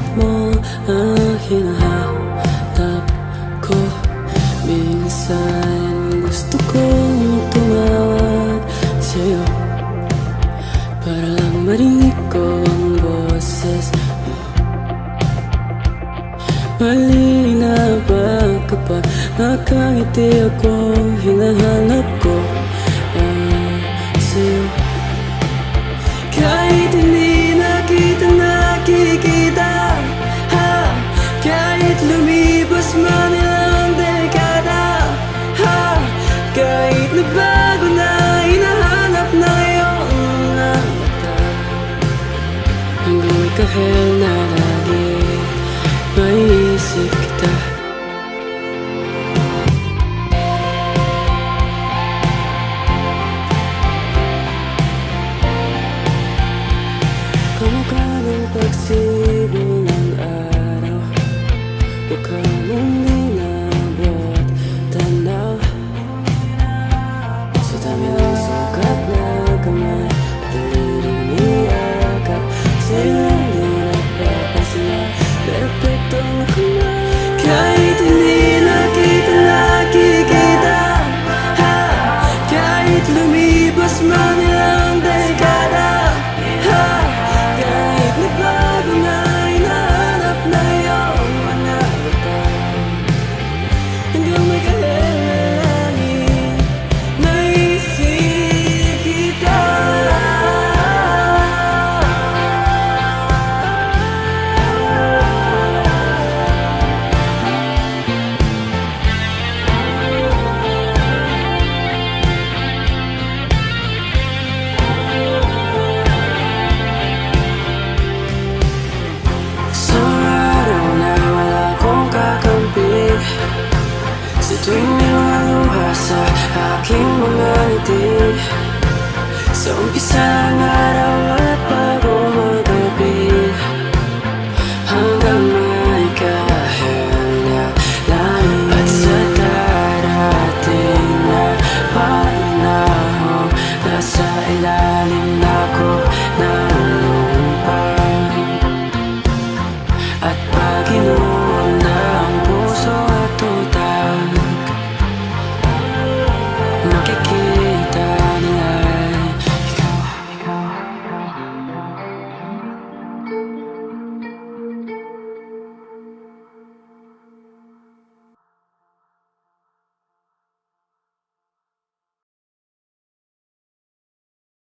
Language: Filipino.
pilit mo ang hinahanap ko. Minsan gusto kong tumawag sa'yo para lang marinig ko ang boses mo. Malinaw ba kapag nakangiti ako, hinahanap ko ang sa'yo. Kahit hindi na kita nakikita, ha, kahit lumibas man ilang dekada, ha, kahit nabago na, hinahanap na iyong mga mata. Hanggang kahel na lagi maiisip kita. Kamukha ng pagsibol ng araw, mukha mong ninabot tanaw. Sa dami ng sukat na kamay at daliring niyakap, sa'yo hindi napapansin na perpektong kamay. Kahit hindi na kita nakikita, ha, kahit lumibas man ilang dekada, ha, kahit nagbago na, hinahanap na iyong mga mata. Hanggang may kahel na langit, naisip kita. Sa araw na wala akong kakampi, sa tuwing may mga luha sa aking mga ngiti, sa umpisa ng araw at bago magabi, hanggang may kahel na langit, at sa darating na panahon nasa ilalim